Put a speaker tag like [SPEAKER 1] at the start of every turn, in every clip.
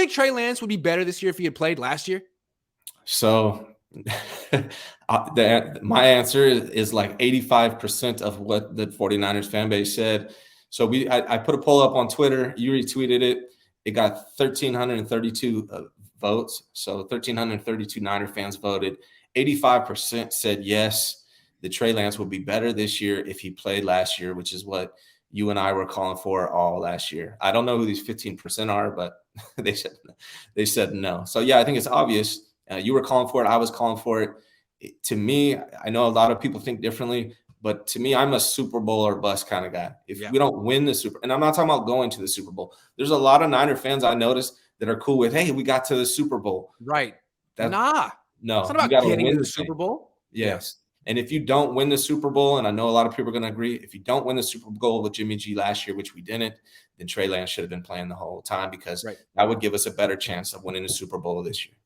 [SPEAKER 1] think Trey Lance would be better this year if he had played last year?
[SPEAKER 2] So my answer is like 85% of what the 49ers fan base said. So I put a poll up on Twitter. You retweeted it. It got 1,332 votes. So 1,332 Niner fans voted. 85% said yes, the Trey Lance would be better this year if he played last year, which is what you and I were calling for all last year. I don't know who these 15% are, but they said no. So yeah, I think it's obvious. You were calling for it. I was calling for it. To me, I know a lot of people think differently, but to me, I'm a Super Bowl or bust kind of guy. If we don't win the and I'm not talking about going to the Super Bowl. There's a lot of Niner fans I noticed that are cool with, hey, we got to the Super Bowl.
[SPEAKER 1] Right.
[SPEAKER 2] No.
[SPEAKER 1] It's not about getting to the Super Bowl.
[SPEAKER 2] Yes. And if you don't win the Super Bowl, and I know a lot of people are going to agree, if you don't win the Super Bowl with Jimmy G last year, which we didn't, then Trey Lance should have been playing the whole time because that would give us a better chance of winning the Super Bowl this year.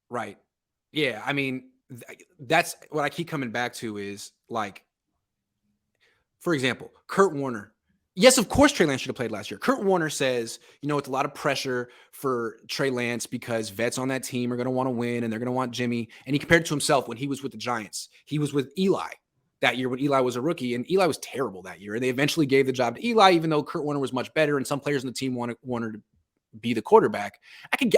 [SPEAKER 1] Right. Yeah. I mean, that's what I keep coming back to is like, for example, Kurt Warner. Yes, of course, Trey Lance should have played last year. Kurt Warner says, it's a lot of pressure for Trey Lance because vets on that team are going to want to win and they're going to want Jimmy. And he compared it to himself when he was with the Giants. He was with Eli that year when Eli was a rookie, and Eli was terrible that year. And they eventually gave the job to Eli, even though Kurt Warner was much better and some players on the team wanted to be the quarterback.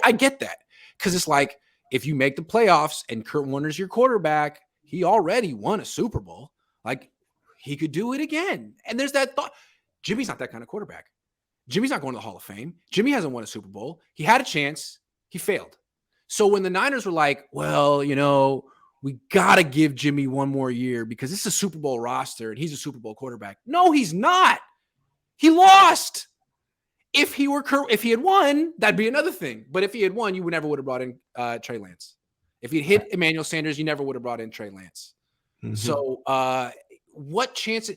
[SPEAKER 1] I get that because it's like if you make the playoffs and Kurt Warner's your quarterback, he already won a Super Bowl. Like he could do it again. And there's that thought. Jimmy's not that kind of quarterback. Jimmy's not going to the Hall of Fame. Jimmy hasn't won a Super Bowl. He had a chance. He failed. So when the Niners were like, well, we got to give Jimmy one more year because this is a Super Bowl roster and he's a Super Bowl quarterback. No, he's not. He lost. If he had won, that'd be another thing. But if he had won, you never would have brought in Trey Lance. If he'd hit Emmanuel Sanders, you never would have brought in Trey Lance. Mm-hmm. So what chance...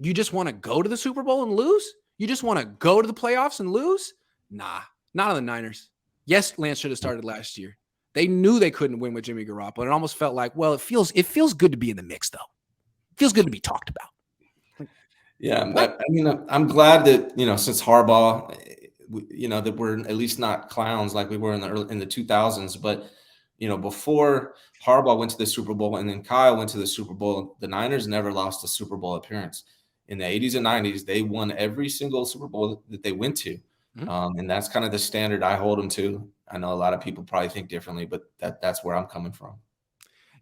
[SPEAKER 1] You just want to go to the Super Bowl and lose? You just want to go to the playoffs and lose? Nah, not on the Niners. Yes, Lance should have started last year. They knew they couldn't win with Jimmy Garoppolo. It almost felt like, well, it feels good to be in the mix, though. It feels good to be talked about.
[SPEAKER 2] Yeah, I'm glad that since Harbaugh, that we're at least not clowns like we were in the 2000s. But before Harbaugh went to the Super Bowl and then Kyle went to the Super Bowl, the Niners never lost a Super Bowl appearance. In the 80s and 90s, they won every single Super Bowl that they went to. Mm-hmm. And that's kind of the standard I hold them to. I know a lot of people probably think differently, but that's where I'm coming from.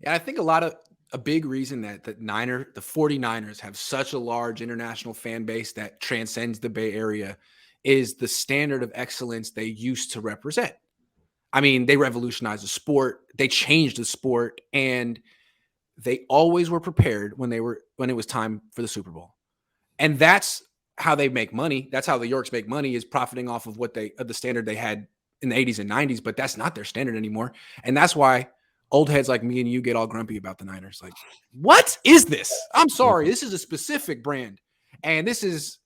[SPEAKER 1] Yeah, I think a big reason that the 49ers have such a large international fan base that transcends the Bay Area is the standard of excellence they used to represent. I mean, they revolutionized the sport. They changed the sport, and they always were prepared when it was time for the Super Bowl. And that's how they make money. That's how the Yorks make money, is profiting off of the standard they had in the 80s and 90s, but that's not their standard anymore. And that's why old heads like me and you get all grumpy about the Niners. Like, what is this? I'm sorry. This is a specific brand. And this is,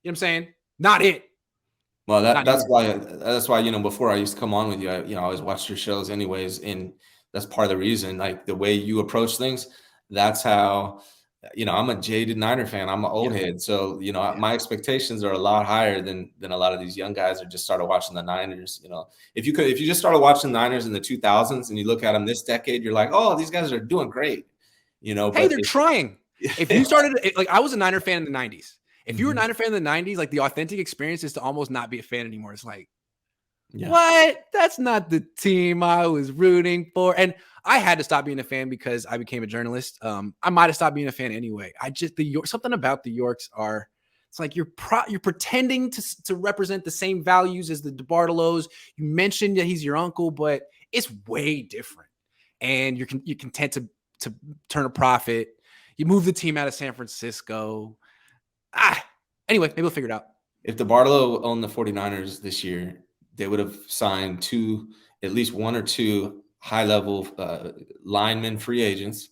[SPEAKER 1] what I'm saying? Not it.
[SPEAKER 2] Well, that's why, before I used to come on with you, I always watched your shows anyways. And that's part of the reason, like the way you approach things, that's how, I'm a jaded Niner fan. I'm an old head. So, my expectations are a lot higher than a lot of these young guys who just started watching the Niners. If you just started watching the Niners in the 2000s and you look at them this decade, you're like, oh, these guys are doing great.
[SPEAKER 1] Hey, they're trying. If you started, like I was a Niner fan in the 90s. If you were a Niner fan in the 90s, like the authentic experience is to almost not be a fan anymore. It's like, what? That's not the team I was rooting for. And I had to stop being a fan because I became a journalist. I might have stopped being a fan anyway. Something about the Yorks it's like you're pretending to represent the same values as the DeBartolos. You mentioned that he's your uncle, but it's way different. And you're content to turn a profit. You move the team out of San Francisco. Anyway, maybe we'll figure it out.
[SPEAKER 2] If DeBartolo owned the 49ers this year, they would have signed at least one or two high-level linemen free agents.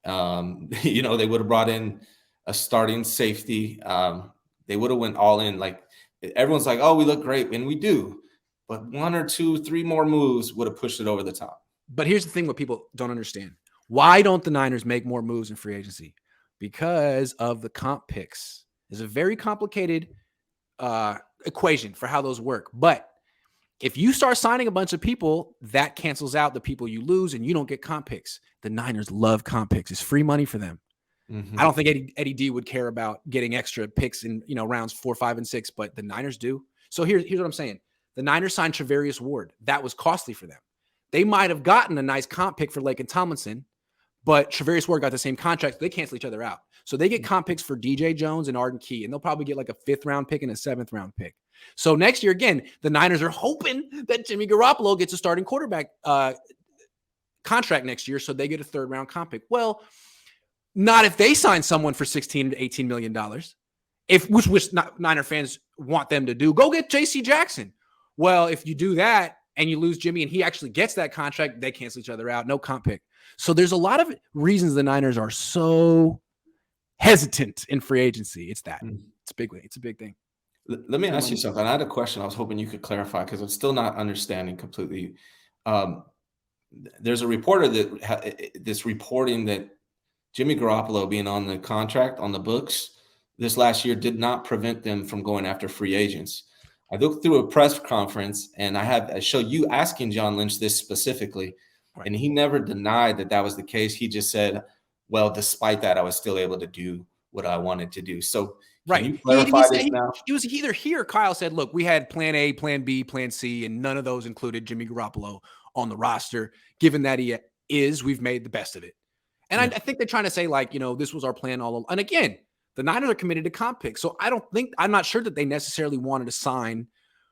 [SPEAKER 2] They would have brought in a starting safety. They would have went all in. Like everyone's like, oh, we look great, and we do. But one or two, three more moves would have pushed it over the top.
[SPEAKER 1] But here's the thing: what people don't understand: why don't the Niners make more moves in free agency? Because of the comp picks. It's a very complicated equation for how those work. But If you start signing a bunch of people, that cancels out the people you lose and you don't get comp picks. The Niners love comp picks. It's free money for them. I don't think Eddie D would care about getting extra picks in rounds 4, 5, and 6, but the Niners do. So here's what I'm saying. The Niners signed Trevarius Ward. That was costly for them. They might have gotten a nice comp pick for Laken Tomlinson, but Trevarius Ward got the same contract. They cancel each other out. So they get comp picks for DJ Jones and Arden Key, and they'll probably get like a 5th round pick and a 7th round pick. So next year, again, the Niners are hoping that Jimmy Garoppolo gets a starting quarterback contract next year, so they get a 3rd round comp pick. Well, not if they sign someone for $16 to $18 million. Which Niner fans want them to do. Go get J.C. Jackson. Well, if you do that and you lose Jimmy and he actually gets that contract, they cancel each other out. No comp pick. So there's a lot of reasons the Niners are so hesitant in free agency. It's that. It's a big way. It's a big thing.
[SPEAKER 2] Let me ask you something. I had a question I was hoping you could clarify because I'm still not understanding completely. There's a reporter that's reporting that Jimmy Garoppolo being on the contract on the books this last year did not prevent them from going after free agents. I looked through a press conference and I showed you asking John Lynch this specifically, and he never denied that was the case. He just said, well, despite that, I was still able to do what I wanted to do. So can you clarify this now?
[SPEAKER 1] It was either here. Kyle said, look, we had plan A, plan B, plan C, and none of those included Jimmy Garoppolo on the roster. Given that he is, we've made the best of it. And I think they're trying to say, like, this was our plan all along. And again, the Niners are committed to comp picks. So I'm not sure that they necessarily wanted to sign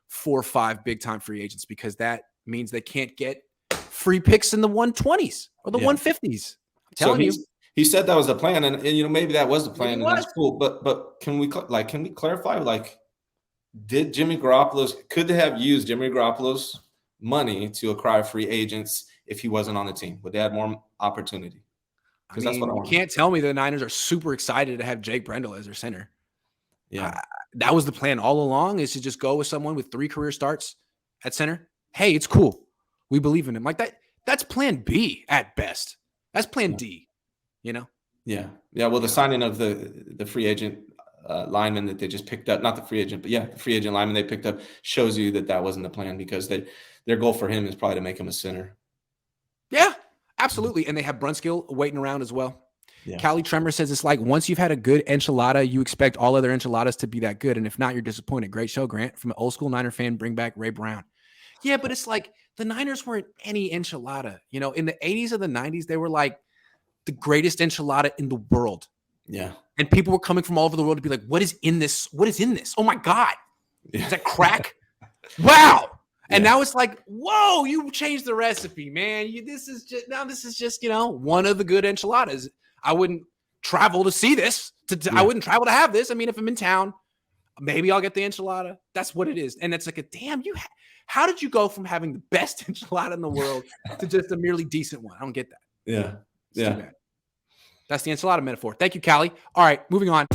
[SPEAKER 1] 4 or 5 big-time free agents because that means they can't get free picks in the 120s or the 150s. I'm telling you.
[SPEAKER 2] He said that was the plan, and maybe that was the plan, and that's cool. But can we clarify? Like, could they have used Jimmy Garoppolo's money to acquire free agents if he wasn't on the team? Would they have more opportunity?
[SPEAKER 1] Because that's what I want. You can't tell me the Niners are super excited to have Jake Brendel as their center.
[SPEAKER 2] Yeah,
[SPEAKER 1] that was the plan all along, is to just go with someone with 3 career starts at center. Hey, it's cool. We believe in him. Like that. That's plan B at best. That's plan D.
[SPEAKER 2] Yeah. Well, the signing of the free agent lineman that they just picked up, not the free agent, but the free agent lineman they picked up shows you that wasn't the plan because their goal for him is probably to make him a center.
[SPEAKER 1] Yeah, absolutely. And they have Brunskill waiting around as well.
[SPEAKER 2] Yeah.
[SPEAKER 1] Callie Tremor says it's like once you've had a good enchilada, you expect all other enchiladas to be that good. And if not, you're disappointed. Great show, Grant. From an old school Niner fan, bring back Ray Brown. Yeah, but it's like the Niners weren't any enchilada. In the 80s or the 90s, they were like the greatest enchilada in the world.
[SPEAKER 2] Yeah.
[SPEAKER 1] And people were coming from all over the world to be like, what is in this? What is in this? Oh my God. Is that crack? Wow. And now it's like, whoa, you changed the recipe, man. This is just, one of the good enchiladas. I wouldn't travel to see this. I wouldn't travel to have this. I mean, if I'm in town, maybe I'll get the enchilada. That's what it is. And it's like how did you go from having the best enchilada in the world to just a merely decent one? I don't get that.
[SPEAKER 2] Yeah.
[SPEAKER 1] That's the enchilada metaphor. Thank you, Callie. All right, moving on.